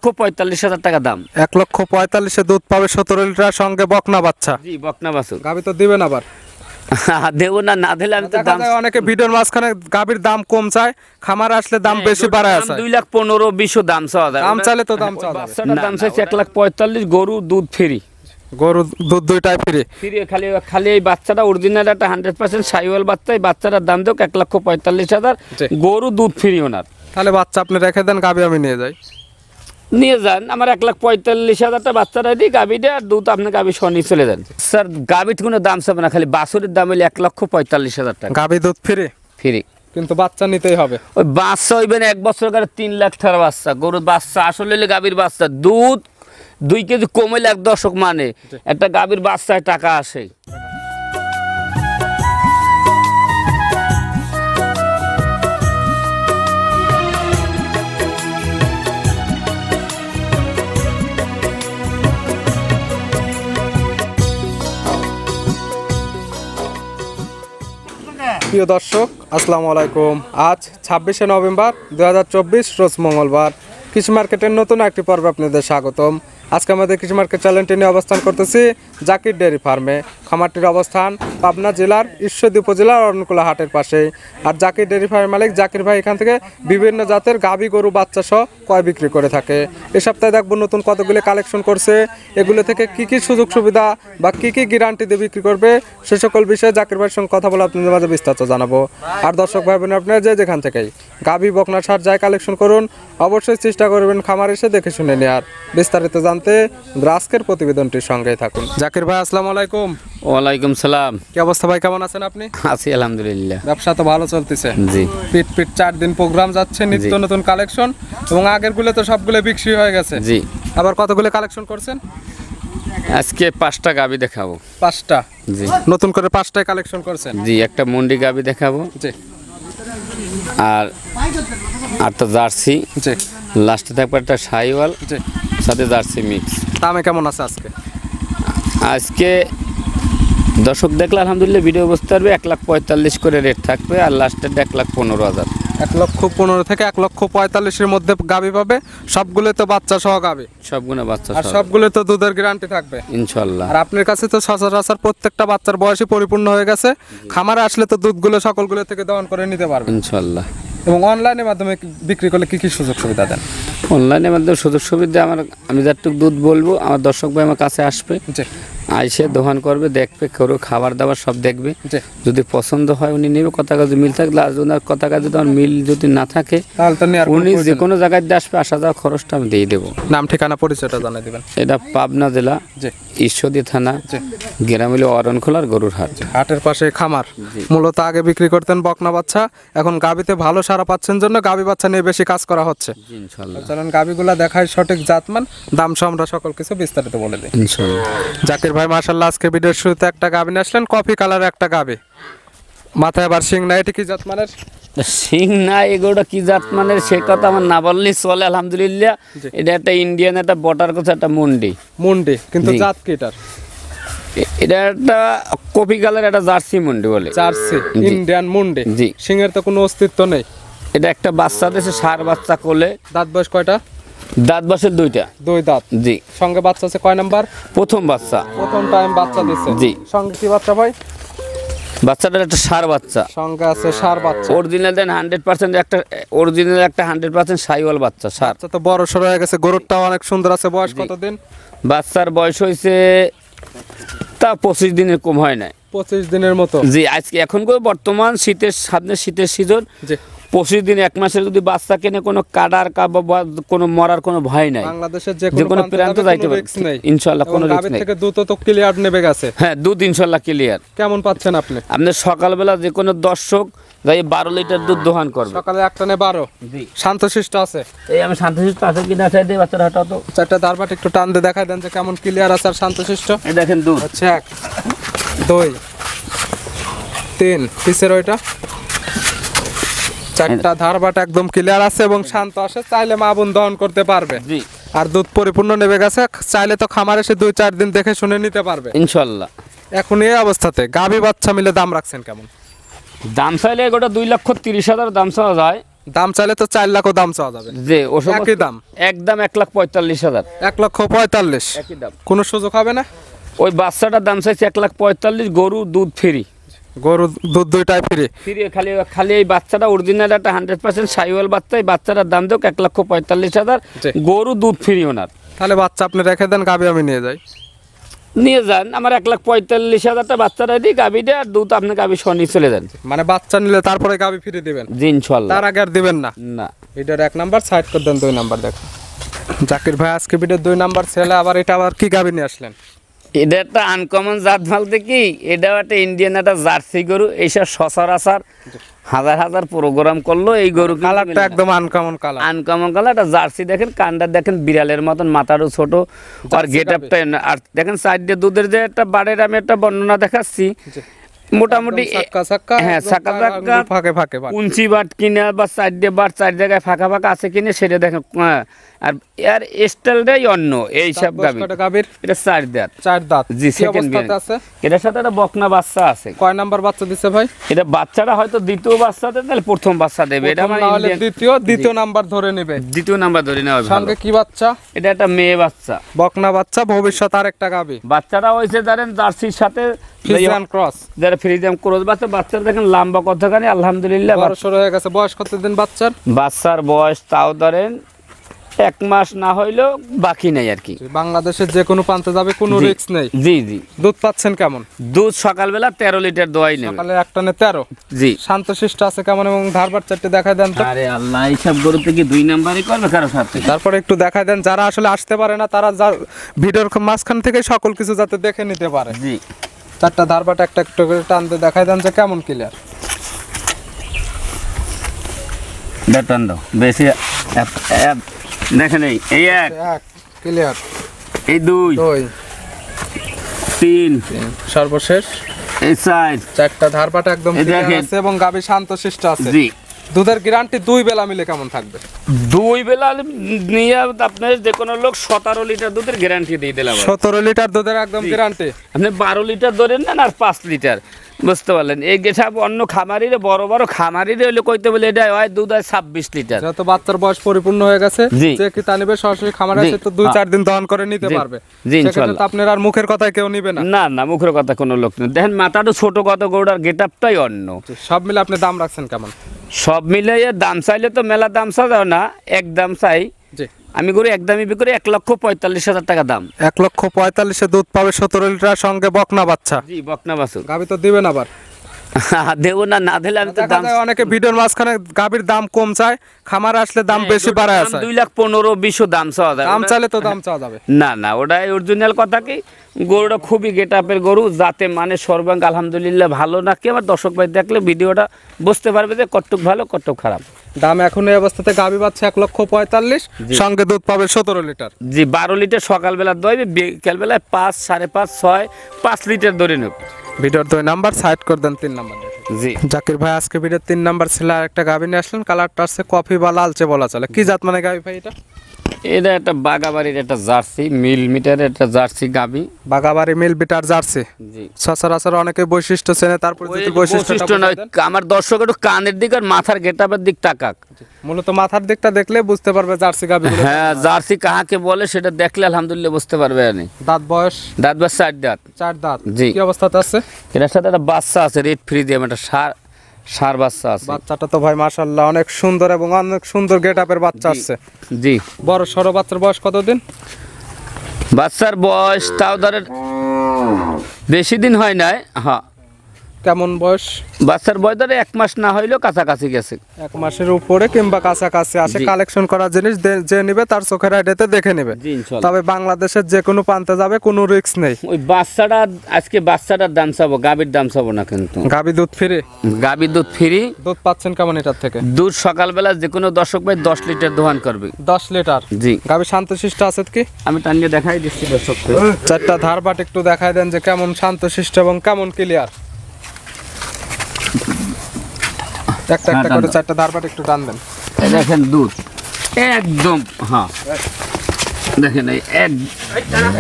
1,45,000 টাকা দাম। 1,45,000 দুধ পাবে, 17 লিটার, সঙ্গে বকনা বাচ্চা। জি, বকনা বাছুর। গাবি তো দিবেন আবার? দেব না, না দিলে আমি তো দাম। অনেকে ভিডিওর মাঝখানে গাবির দাম কম চায়, খামার আসলে দাম বেশি বাড়ায় আছে। 2,15,20 দাম চাওয়া যায়। দাম চাইলে তো দাম চাওয়া যাবে। বাচ্চাটার দাম চাইছে 1,45,000। গরু দুধ ফ্রি। গরু দুধ দুইটাই ফ্রি। খালি এই বাচ্চাটা অরিজিনাল একটা 100% সাইওয়াল বাচ্চা। এই বাচ্চাটার দাম দেব 1,45,000। গরু দুধ ফ্রি ওনার। তাহলে বাচ্চা আপনি রেখে দেন, গাবি আমি নিয়ে যাই। নিয়ে যান, আমার 1,45,000 বাচ্চাটা দিই, গাবি দিয়ে আর দুধ আপনি গাবি শনি চলে যান। স্যার গাবির কোনো দাম চাবে না, খালি বাছুরের দাম হইলে 1,45,000 টাকা। গাবি দুধ ফ্রি ফ্রি, কিন্তু বাচ্চা নিতেই হবে। ওই বাচ্চা হইবেন 1 বছর করে 3 লাখ টাকার বাচ্চা। গরুর বাচ্চা আসলে হইলে গাবির বাচ্চা দুধ 2 কেজি কমাইলে 1 দশক মানে একটা গাবির বাচ্চায় টাকা আসে। প্রিয় দর্শক, আসসালামু আলাইকুম। আজ 26শে নভেম্বর 2024, রোজ মঙ্গলবার। কৃষি মার্কেটের নতুন একটি পর্বে আপনাদের স্বাগতম। আজকে আমাদের কৃষি মার্কেট চ্যানেলটি নিয়ে অবস্থান করতেছি জাকির ডেয়ারি ফার্মে। খামারটির অবস্থান পাবনা জেলার ঈশ্বরদী উপজেলার অরণকুলা হাটের পাশে। আর জাকির ডেয়ারি ফার্মের মালিক জাকির ভাই এখান থেকে বিভিন্ন জাতের গাভী গরু বাচ্চা সহ ক্রয় বিক্রি করে থাকে। এ সপ্তাহে দেখবো নতুন কতগুলি কালেকশন করছে, এগুলো থেকে কি কি সুযোগ সুবিধা বা কি কি গ্যারান্টি দিয়ে বিক্রি করবে, সে সকল বিষয়ে জাকির ভাইয়ের সঙ্গে কথা বলে আপনাদের মাঝে বিস্তারিত জানাবো। আর দর্শক ভাই বোন, আপনারা যেখান থেকেই গাভী বকনা সার যাই কালেকশন করুন, অবশ্যই চেষ্টা করবেন খামার এসে দেখে শুনে নেওয়ার। বিস্তারিত জানতে আজকের প্রতিবেদনটির সঙ্গেই থাকুন। জাকির ভাই, আসসালামু আলাইকুম। ওয়ালাইকুম সালাম। কি অবস্থা ভাই, কেমন আছেন আপনি? আছি আলহামদুলিল্লাহ। ব্যবসা তো ভালো চলতেছে? জি। পিট 4 দিন প্রোগ্রাম যাচ্ছে, নিত্য নতুন কালেকশন, এবং আগের গুলো তো সবগুলো বিক্রি হয়ে গেছে। জি। আবার কতগুলো কালেকশন করছেন? আজকে 5টা গাবি দেখাবো। 5টা? জি। নতুন করে 5টায় কালেকশন করছেন? জি, একটা মন্ডি গাবি দেখাবো। জি। আর 8টা জার্সি। জি। লাস্টে থাকবে একটা সাইওয়াল। জি। সাথে জার্সি মিক্স। দামে কেমন আছে আজকে? আজকে দর্শক দেখলে আলহামদুলিল্লাহ ভিডিও বুঝতে পারবে 1,45,000 করে রেট থাকবে। আর লাস্টের 1,15,000। 1,15,000 থেকে 1,45,000 মধ্যে গাবি পাবে। সবগুলো তো বাচ্চা সহ গাবি? সবগুলো বাচ্চা আর সবগুলো তো দুধের গ্যারান্টি থাকবে ইনশাআল্লাহ। আর আপনার কাছে তো সচরাচর প্রত্যেকটা বাচ্চার বয়সই পরিপূর্ণ হয়ে গেছে। খামারে আসলে তো দুধগুলো সকলগুলো থেকে দহন করে নিতে পারবে ইনশাআল্লাহ। এবং অনলাইনের মাধ্যমে বিক্রি করলে কি কি সুযোগ সুবিধা দেন? অনলাইনের মাধ্যমে সুযোগ সুবিধা আমি যতটুকু দুধ বলবো, আমার দর্শক ভাই আমার কাছে আসবে, আইসে দোকান করবে, দেখবে, করো খাবার দাবার সব দেখবে। যদি পছন্দ হয় উনি নেবে, কথা কাজে মিল থাকলে, আর ওনার কথা কাজে মিল যদি না থাকে উনি যে কোনো জায়গায় দিয়ে আসবে, আসা যাওয়া খরচটা আমি দিয়ে দেবো। নাম ঠিকানা পরিচয়টা জানিয়ে দেবেন। এটা পাবনা জেলা ঈশ্বরদী থানা, গ্রাম হলো অরণখোলার গরুর হাট। হাটের পাশে খামার। মূলত আগে বিক্রি করতেন বকনা বাচ্চা, এখন গাবিতে ভালো সারা পাচ্ছেন জন্য গাবি বাচ্চা নিয়ে বেশি কাজ করা হচ্ছে। ইনশাআল্লাহ। কারণ গাবিগুলা দেখায় সঠিক জাতমান, দাম সহ আমরা সকল কিছু বিস্তারিত বলে দিই ইনশাআল্লাহ। জাকির ভাই মাশাআল্লাহ আজকে ভিডিওর শুরুতে একটা গাবি নিয়ে আসলেন, কফি কালার একটা গাবি, মাথায় আবার শিং নাই। এটা কি জাত মানের? শিং না, এগুলো কি জাত মানের সে কথা আমার না বললেই চলে আলহামদুলিল্লাহ। এটা একটা ইন্ডিয়ান, একটা বর্ডার কথা, একটা মুন্ডি। মুন্ডি, কিন্তু জাত কি এটার? এটা একটা কপি কালার, একটা জার্সি মুন্ডি বলে। জার্সি ইন্ডিয়ান মুন্ডি। জি। শিংয়ের তো কোনো অস্তিত্ব নেই। এটা একটা বাচ্চা দিয়েছে, সার বাচ্চা কোলে। দাঁত বয়স কয়টা? দাঁত বয়সের 2টা। 2 দাঁত। জি। সঙ্গে বাচ্চা আছে কয় নাম্বার? প্রথম বাচ্চা। প্রথম টাইম বাচ্চা দিচ্ছে। জি। সঙ্গে কি বাচ্চা ভাই? বাচ্চাটার একটা সার বাচ্চা। সঙ্গে আছে সার বাচ্চা। অরিজিনাল দেন 100% একটা, অরিজিনাল একটা 100% সাইওয়াল বাচ্চা। সার তো বড় সর হয়ে গেছে, গরুরটাও অনেক সুন্দর আছে। বয়স কতদিন? বাচ্চার বয়স হয়েছে তা 25 দিনের কম হয় না। 25 দিনের মতো। জি। আজকে এখন বর্তমান সামনে শীতের সিজন। জি। 25 দিন 1 মাসের যদি বাচ্চা কেনে, কোনো কাটার কোনো মরার কোনো ভয় নাই। বাংলাদেশের যে কোনো প্রান্ত যাইতে পারে ইনশাআল্লাহ, কোনো রিস্ক নেই। থেকে দুধ তো ক্লিয়ার নেবে গেছে। হ্যাঁ, দুধ ইনশাআল্লাহ ক্লিয়ার। কেমন পাচ্ছেন আপনি? আপনি সকালবেলা যে কোনো দর্শক যাই 12 লিটার দুধ দোহান করবে। সকালে এক টানে 12। জি। শান্তশিষ্ট আছে? এই আমি শান্তশিষ্ট আছে কিনা চাই দেই, বাচ্চাটা হাঁটাও তো। চারটা ধারবাট একটু টান দিয়ে দেখাই দেন যে কেমন ক্লিয়ার আছে আর শান্তশিষ্ট। এই দেখেন দুধ হচ্ছে 1 2 3 পিসের ওইটা 4টা ধারবাট একদম ক্লিয়ার আছে এবং শান্ত আছে, চাইলে মা বোন দহন করতে পারবে। জি। আর দুধ পরিপূর্ণ নেবে গেছে, চাইলে তো খামার এসে 2-4 দিন দেখে শুনে নিতে পারবে ইনশাআল্লাহ। এখন এই অবস্থাতে গাবি বাচ্চা মিলে দাম রাখছেন কেমন? দাম চাইলে গোটা 2,30,000 দাম চাওয়া যায়। দাম চাইলে তো 4 লাখও দাম চাওয়া যাবে। যে ও সমস্ত একই দাম? একদম 1,45,000 1,45,000 একই দাম। কোনো সুযোগ হবে না? ওই বাচ্চাটার দাম চাইছে 1,45,000, গরু দুধ ফ্রি। গরু দুধ দুইটাই ফ্রি? ফ্রি, খালি খালি এই বাচ্চাটা অরিজিনাল একটা 100% সাইওয়াল বাচ্চা, এই বাচ্চাটার দাম দেও 1,45,000, গরু দুধ ফ্রি ওনার। তাহলে বাচ্চা আপনি রেখে দেন, গাবি আমি নিয়ে যাই। নিয়ে যান, আমার 1,45,000 বাচ্চাটা দিই, গাবিটা আর দুধ আপনি গাবি সহ নিয়ে চলে যান। মানে বাচ্চা নিলে তারপরে গাবি ফ্রি দিবেন? জি ইনশাল্লাহ। তার আগে আর দিবেন না? না। ভিডিওর 1 নাম্বার সাইড করে দেন, 2 নাম্বার দেখেন। জাকির ভাই আজকে ভিডিওর 2 নাম্বার ছেলে, আবার এটা আবার কি গাবি নিয়ে আসলেন? এটা একটা আনকমন জাত বলতে কি, এটাও একটা ইন্ডিয়ান একটা জার্সি গরু। এইসব সচরাচর হাজার হাজার প্রোগ্রাম করলো এই গরু। কালারটা একদম আনকমন কালার। আনকমন কালার, একটা জার্সি দেখেন, কানটা দেখেন বিড়ালের মতন, মাথারও ছোট, আর গেট আপটা। আর দেখেন সাইড দিয়ে দুধের যে একটা বাড়ের আমি একটা বর্ণনা দেখাচ্ছি, মোটামুটি হ্যাঁ সাক্কা সাক্কা ফাঁকে ফাঁকে কুঞ্চি বাট কিনা বা সাইড দিয়ে বাট 4 জায়গায় ফাঁকা ফাঁকা আছে কিনা সেটা দেখেন। আর এর স্টাইলটাই অন্য। এই সব গাবির এটা 4 দাঁত। 4 দাঁত? জি, সেকেন্ড বিয়ান আছে। এটার সাথে একটা বকনা বাচ্চা আছে। কয় নাম্বার বাচ্চা দিছে ভাই? এটা বাচ্চাটা হয়তো দ্বিতীয় বাচ্চা দেবে, তাহলে প্রথম বাচ্চা দেবে। এটা মানে দ্বিতীয় নাম্বার ধরে নেবে। দ্বিতীয় নাম্বার ধরে নেওয়া ভালো। সঙ্গে কি বাচ্চা? এটা একটা মেয়ে বাচ্চা, বকনা বাচ্চা, ভবিষ্যৎ আরেকটা গাবি। বাচ্চাটা হইছে ধরেন জার্সির সাথে ফ্রিজিয়ান ক্রস। যারা ফ্রিজিয়ান ক্রস বাচ্চা। বাচ্চাটা দেখেন লম্বা কতখানি, আলহামদুলিল্লাহ বড় সরো হয়ে গেছে। বয়স কতদিন বাচ্চার? বাচ্চার বয়স তাও ধরেন 1 মাস না হইলেও বাকি নেই আর কি। বাংলাদেশের যে কোনো প্রান্তে যাবে, কোনো রিস্ক নেই। জি জি। দুধ পাচ্ছেন কেমন? দুধ সকালবেলা 13 লিটার দোয়াই নেবে। সকালে এক টানে 13? জি। শান্তশিষ্ট আছে কেমন এবং ধারবার চারটে দেখায় দেন তো। আরে আল্লাহ, এইসব গরুতে কি 2 নাম্বারই করবে কারো সাথে? তারপরে একটু দেখায় দেন, যারা আসলে আসতে পারে না তারা ভিডিওর মাঝখান থেকে সকল কিছু যাতে দেখে নিতে পারে। জি। 4টা ধারবাট একটা একটা করে টানতে দেখায় দেন যে কেমন ক্লিয়ার। বেতন দাও বেশি। দেখেন এই এক ক্লিয়ার, এই 2 3 সর্বশেষ এই 4। 4টা ধারবাট একদম ক্লিয়ার আছে এবং গাবি শান্তশিষ্ট আছে। জি। দুধের গ্যারান্টি 2 বেলা মিলে কেমন থাকবে? 2 বেলা নিয়ে আপনার যে কোনো লোক 17 লিটার দুধের গ্যারান্টি দিয়ে দিলাম। 17 লিটার দুধের একদম গ্যারান্টি। আপনি 12 লিটার ধরেন নেন আর 5 লিটার, বুঝতে পারলেন? এই গেছাব অন্য খামারিরে, বড় বড় খামারিরে হলে কইতে বলে এটা হয় দুধ হয় 26 লিটার। যত বাচ্চার বয়স পরিপূর্ণ হয়ে গেছে, যে কি তা নেবে সরাসরি খামারে এসে তো 2-4 দিন দহন করে নিতে পারবে। জি ইনশাআল্লাহ। তো আপনার আর মুখের কথায় কেউ নিবে না? না না, মুখের কথা কোনো লোক নেই। দেখেন মাথাটা ছোট, কত গৌড়ার গেটআপটাই অন্য। সব মিলে আপনি দাম রাখছেন কেমন? সব মিলে দাম চাইলে তো মেলা দাম চাও না, এক দাম চাই। জি। আমি গরু একদমই বিক্রি 1,45,000 টাকা দাম। 1,45,000 দুধ পাবে, 17 লিটার, সঙ্গে বকনা বাচ্চা। জি, বকনা বাছুর। গাবি তো দিবেন আবার? দেবো না, না দিলে আমি তো দাম। অনেকে ভিডিওর মাঝখানে গাবির দাম কম চায়, খামার আসলে দাম বেশি বাড়ায় আছে। 2,15,20 দাম চাওয়া যাবে। দাম চাইলে তো দাম চাওয়া যাবে না না, ওটাই অরিজিনাল কথা। কি গরুটা খুবই গেটআপের গরু, যাতে মানে সর্বাঙ্গ আলহামদুলিল্লাহ ভালো। নাকি আমার দর্শক ভাই দেখলে ভিডিওটা বুঝতে পারবে যে কতটুক ভালো কতটুক খারাপ। দাম এখন এই অবস্থাতে গাবি বাচ্চা 1,45,000, সঙ্গে দুধ পাবে 17 লিটার। জি, 12 লিটার সকালবেলা দইবে, বিকেলবেলায় 5, 5.5, 6, 5 লিটার ধরে নেব। ভিডিওর 2 নাম্বার সাইড করে দেন, 3 নাম্বার। জি। জাকির ভাই আজকে ভিডিওর 3 নাম্বার ছিল আর একটা গাবি নিয়ে আসলেন। কালারটা আছে কফি বা লালচে বলা চলে। কি জাত মানে গাবি ভাই এটা? এটা একটা বাগাবাড়ির একটা জার্সি, মিল মিটারের একটা জার্সি গাবি। বাগাবাড়ি মিল বিটার জার্সি। জি। সচরাচর অনেকে বৈশিষ্ট্য চেনে, তারপর যদি বৈশিষ্ট্য নয়, আমার দর্শক একটু কানের দিক আর মাথার গেটআপের দিক তাকাক। মূলত মাথার দিকটা দেখলে বুঝতে পারবে জার্সি গাবি। হ্যাঁ, জার্সি কাহাকে বলে সেটা দেখলে আলহামদুলিল্লাহ বুঝতে পারবে। আমি দাঁত বয়স? দাঁত বা 4 দাঁত। 4 দাঁত। জি। কি অবস্থাতে আছে? এটার সাথে একটা বাচ্চা আছে, রেড ফ্রি দিয়ে একটা সার বাচ্চা আছে। বাচ্চাটা তো ভাই মাশাআল্লাহ অনেক সুন্দর এবং অনেক সুন্দর গেটআপের বাচ্চা আছে। জি। বড় সরো বাচ্চার বয়স কতদিন? বাচ্চার বয়স তাও ধরেন বেশি দিন হয় নাই। হ্যাঁ। কেমন বয়স? বাচ্চার বয়স ধরে 1 মাস না হইলেও কাছাকাছি গেছে। 1 মাসের উপরে কিংবা কাছাকাছি আসে। কালেকশন করা জিনিস যে নিবে তার চোখের আইডিয়াতে দেখে নেবে। তবে বাংলাদেশের যে কোনো প্রান্তে যাবে, কোনো রিস্ক নেই। ওই বাচ্চাটা আজকে বাচ্চাটার দাম চাবো, গাবির দাম চাবো না কিন্তু। গাবি দুধ ফ্রি? গাবি দুধ ফ্রি। দুধ পাচ্ছেন কেমন এটার থেকে? দুধ সকালবেলা যে কোনো দর্শক ভাই 10 লিটার দোহান করবে। 10 লিটার? জি। গাবি শান্তশিষ্ট আছে কি? আমি টানিয়ে দেখাই দিচ্ছি দর্শককে। 4টা ধারবাট একটু দেখাই দেন যে কেমন শান্তশিষ্ট এবং কেমন ক্লিয়ার। একটা একটা করে 4টা ধারবাট একটু টান দেন। দেখেন দুধ একদম। হ্যাঁ দেখেন, এই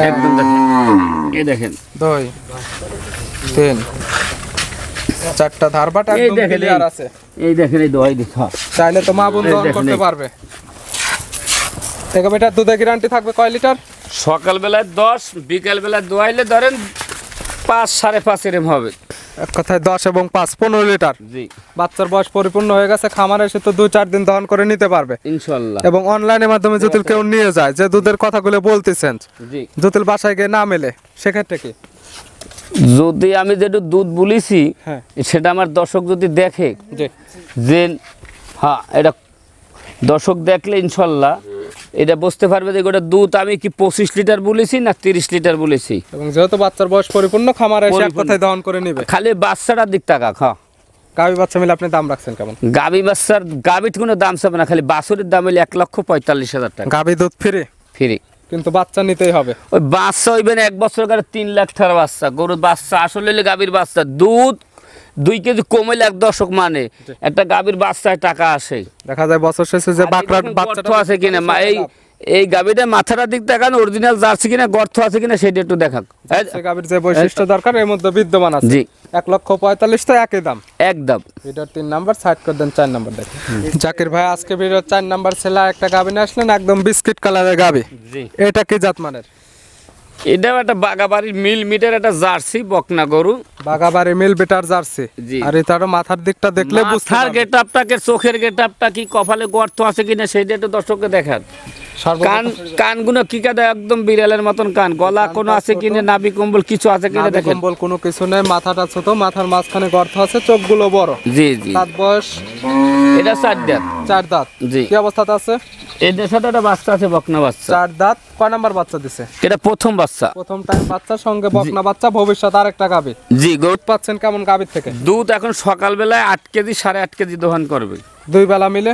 একদম দেখেন, এই দেখেন 2 3 চারটা ধারবাট এই একদম দেখেন ক্লিয়ার আছে। এই দেখেন এই দোয়াই দেখা চাইলে তো মা বোন এই দহন দেখেন করতে এই। পারবে। এই গাবিটার দুধের গ্যারান্টি থাকবে কয় লিটার? সকালবেলায় 10, বিকালবেলায় দোয়াইলে ধরেন 5 5.5 এরম হবে। এক কথায় 10 এবং 5 15 লিটার। জি বাচ্চার বয়স পরিপূর্ণ হয়ে গেছে, খামারে এসে তো 2-4 দিন দহন করে নিতে পারবে। ইনশাআল্লাহ। এবং অনলাইনের মাধ্যমে যদি কেউ নিয়ে যায়, যে দুধের কথাগুলো বলতেছেন, জি যদি বাসায় গিয়ে না মেলে সেক্ষেত্রে কি? যদি আমি যেটু দুধ বলেছি হ্যাঁ সেটা আমার দর্শক যদি দেখে জি যে হ্যাঁ এটা দর্শক দেখলে ইনশাল্লাহ এটা বুঝতে পারবে যে ওটা দুধ আমি কি 25 লিটার বলেছি না 30 লিটার বলেছি। এবং যেহেতু বাচ্চার বয়স পরিপূর্ণ, খামারে এসে এক পরিপূর্ণ। কথায় দহন করে নিবে। খালি বাচ্চাটার দিক টাকা খা গাভী বাচ্চা মিলে আপনি দাম রাখছেন কেমন? গাবি বাচ্চার গাবির কোনো দাম চাবে না, খালি বাছুরের দাম হলে 1,45,000 টাকা গাভী দুধ ফ্রি, ফ্রি। কিন্তু বাচ্চা নিতেই হবে। ওই বাচ্চা হইবেন 1 বছর করে 3 লাখ টাকার বাচ্চা, গরুর বাচ্চা আসলে হলে গাবির বাচ্চা দুধ 2 কেজি কমাইলে 1 দশক মানে একটা গাবির বাচ্চায় টাকা আসে। দেখা যায় বছর শেষে যে বাকরার বাচ্চাটা গর্ত আছে কিনা এই গাবিটা মাথাটা দিক দেখান, অরিজিনাল জার্সি কিনা গর্ত আছে কিনা সেটা একটু দেখান। সে গাভীর যে বৈশিষ্ট্য দরকার এর মধ্যে বিদ্যমান আছে। জি 1,45,000 তো একই দাম। একদম। ভিডিওর 3 নাম্বার সাইড করে দেন, 4 নাম্বার দেখেন। জাকির ভাই আজকে ভিডিওর 4 নাম্বার ছেলে একটা গাভী নিয়ে আসলেন, একদম বিস্কিট কালারের গাভী। জি এটা কি জাত মানের? এটাও একটা বাগাবাড়ির মিল মিটার একটা জার্সি বকনা গরু। বাগাবাড়ি মিল বেটার জার্সি। জি। আর এটারও মাথার দিকটা দেখলে বুঝতে মাথার পারবেন। গেটআপটাকে চোখের গেটআপটা কি কপালে গর্ত আছে কিনা সেটা একটু দর্শককে দেখান। কান কানগুলো কি কাদা একদম বিড়ালের মতন কান, গলা কোনো আছে কিনা, নাভি কম্বল কিছু আছে কিনা নাভি দেখেন। কম্বল কোনো কিছু নেই, মাথাটা ছোট, মাথার মাঝখানে গর্ত আছে, চোখগুলো বড়। জি জি দাঁত বয়স এটা 4 দাঁত। 4 দাঁত। জি কি অবস্থাতে আছে? এদের সাথে একটা বাচ্চা আছে বকনা বাচ্চা। 4 দাঁত। কয় নাম্বার বাচ্চা দিছে? এটা প্রথম বাচ্চা। প্রথম টাইম বাচ্চা, সঙ্গে বকনা বাচ্চা, ভবিষ্যৎ আরেকটা গাভী। জি গরু পাচ্ছেন কেমন গাভীর থেকে? দুধ এখন সকালবেলায় 8 কেজি 8.5 কেজি দোহন করবে। 2 বেলা মিলে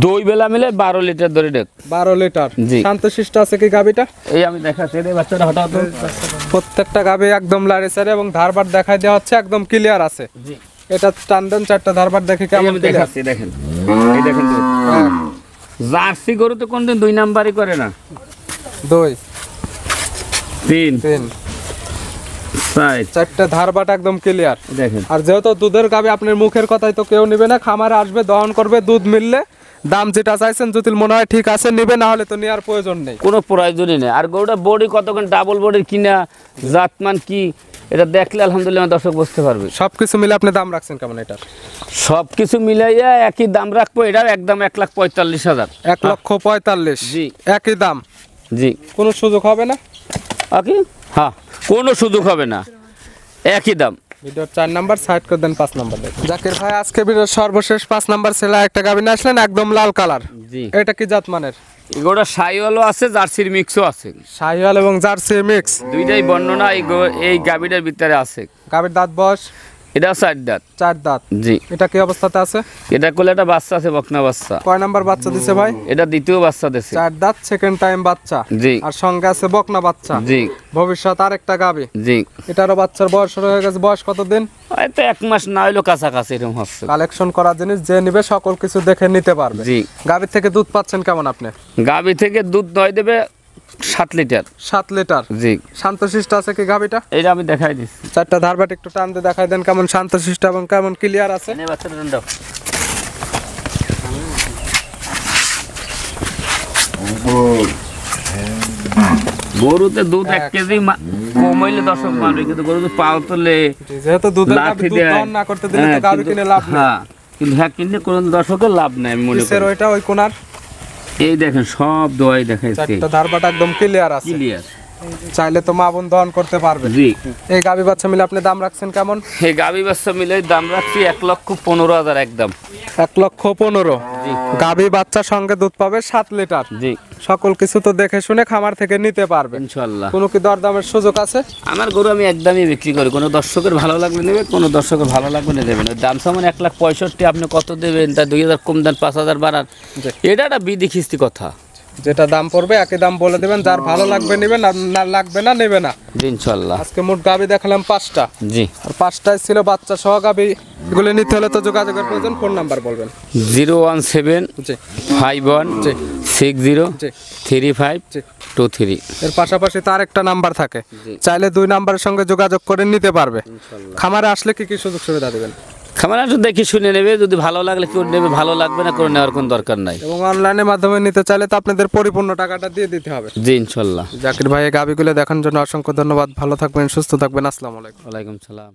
2 বেলা মিলে 12 লিটার ধরে দেখ। 12 লিটার। জি। শান্তশিষ্ট আছে কি গাভীটা? এই আমি দেখাচ্ছি এই বাচ্চাটা হঠাৎ প্রত্যেকটা গাভী একদম লাড়ে চারে এবং ধারবার দেখাই দেওয়া হচ্ছে, একদম ক্লিয়ার আছে। জি এটা টান্ডন 4টা ধারবার দেখে এই কেমন আমি clear? দেখাচ্ছি দেখেন। এই দেখেন দুধ। হ্যাঁ, জার্সি গরু তো কোনদিন 2 নাম্বারই করে না। 2 3 3 4 4টা ধারবাট একদম ক্লিয়ার। দেখেন। আর যেহেতু দুধের গাভী, আপনার মুখের কথাই তো কেউ নেবে না, খামারে আসবে, দহন করবে, দুধ মিললে দাম যেটা চাইছেন যদি মনে হয় ঠিক আছে নিবে, না হলে তো নেওয়ার প্রয়োজন নেই। কোনো প্রয়োজনই নেই। আর গরুটা বডি কতক্ষণ ডাবল বডির কিনা জাতমান কি এটা দেখলে আলহামদুলিল্লাহ দর্শক বুঝতে পারবে। সবকিছু মিলে আপনি দাম রাখছেন কেমন এটার? সব কিছু মিলাইয়া একই দাম রাখবো, এটার একদম 1,45,000। 1,45,000। জি। একই দাম, জি কোনো সুযোগ হবে না? ওকে হ্যাঁ কোনো সুযোগ হবে না, একই দাম। ভিডিওর 4 নাম্বার সাইড করে দেন, 5 নাম্বার দেখেন। জাকির ভাই আজকে ভিডিওর সর্বশেষ 5 নাম্বার ছেলে একটা গাভী নিয়ে আসলেন, একদম লাল কালার। জি এটা কি জাত মানের? এগুলোটা সাইওয়ালও আছে, জার্সির মিক্সও আছে। শাহিওয়াল এবং জার্সি মিক্স। দুইটাই বর্ণনা এই গাভীটার ভিতরে আছে। গাভীর দাঁত বয়স এটা 4 দাঁত। 4 দাঁত। জি এটা কি অবস্থাতে আছে? এটা কোলে একটা বাচ্চা আছে বকনা বাচ্চা। কয় নাম্বার বাচ্চা দিছে ভাই? এটা দ্বিতীয় বাচ্চা দিছে। 4 দাঁত, সেকেন্ড টাইম বাচ্চা। জি আর সঙ্গে আছে বকনা বাচ্চা। জি ভবিষ্যৎ আরেকটা গাভী। জি এটারও বাচ্চার বয়স শুরু হয়ে গেছে। বয়স কতদিন? হয়তো 1 মাস না হইলো কাছাকাছি এরকম হচ্ছে। কালেকশন করা জিনিস, যে নিবে সকল কিছু দেখে নিতে পারবে। জি গাভীর থেকে দুধ পাচ্ছেন কেমন আপনি? গাভী থেকে দুধ দই দেবে 7 লিটার। 7 লিটার। জি শান্তশিষ্ট আছে কি গাভীটা? এটা আমি দেখাই দিচ্ছি। 4টা ধারবাট একটু টান দিয়ে দেখাই দেন কেমন শান্তশিষ্ট এবং কেমন ক্লিয়ার আছে। নে বাচ্চাটা টান দাও। গরুতে দুধ 1 কেজি কম হইলে দর্শক মানবে, কিন্তু গরু যদি পাল তোলে যেহেতু দুধের গাভী, লাঠি দুধ দেয়। দহন না করতে দিলে তো হ্যাঁ, গাভী কিন্তু- কিনে লাভ নেই। হ্যাঁ কিন্তু হ্যাঁ কিনলে কোনো দর্শকের লাভ নাই আমি মনে কিসের করি। ওইটা ওই কোনার? এই দেখেন সব দোয়াই দেখাইছে 4টা ধারবাট একদম ক্লিয়ার আছে। ক্লিয়ার। চাইলে তো মা বোন দহন করতে পারবে। জি এই গাভী বাচ্চা মিলে আপনি দাম রাখছেন কেমন? এই গাভী বাচ্চা মিলে দাম রাখছি 1,15,000 একদম। 1,15,000। জি গাভী বাচ্চা সঙ্গে দুধ পাবে 7 লিটার। জি সকল কিছু তো দেখে শুনে খামার থেকে নিতে পারবে। ইনশাআল্লাহ। কোনো কি দরদামের সুযোগ আছে? আমার গরু আমি একদমই বিক্রি করি, কোনো দর্শকের ভালো লাগলে নেবে, কোনো দর্শকের ভালো লাগবে না দেবেন। দাম সামান 1,65,000, আপনি কত দেবেন? তা 2,000 কম দেন, 5,000 বাড়ান, জি। এটা একটা বিধি খিস্তি কথা। যেটা দাম পড়বে একই দাম বলে দেবেন, যার ভালো লাগবে নেবেন, আর না লাগবে না নেবে না। জি ইনশাল্লাহ। আজকে মোট গাবি দেখালাম 5টা, জি আর 5টাই ছিল বাচ্চা সহ গাবি। এগুলো নিতে হলে তো যোগাযোগের প্রয়োজন। ফোন নাম্বার বলবেন। 017 জি 51 জি 60 জি 3523। এর পাশাপাশি তার একটা নাম্বার থাকে, চাইলে 2 নাম্বারের সঙ্গে যোগাযোগ করে নিতে পারবে। খামারে আসলে কি কি সুযোগ সুবিধা দিবেন? খামার একটু দেখে শুনে নেবে, যদি ভালো লাগলে কেউ নেবে, ভালো লাগবে না করে নেওয়ার কোনো দরকার নাই। এবং অনলাইনের মাধ্যমে নিতে চাইলে তো আপনাদের পরিপূর্ণ টাকাটা দিয়ে দিতে হবে। জি ইনশাল্লাহ। জাকির ভাই গাবিগুলো দেখার জন্য অসংখ্য ধন্যবাদ। ভালো থাকবেন, সুস্থ থাকবেন। আসসালামু আলাইকুম। ওয়ালাইকুম সালাম।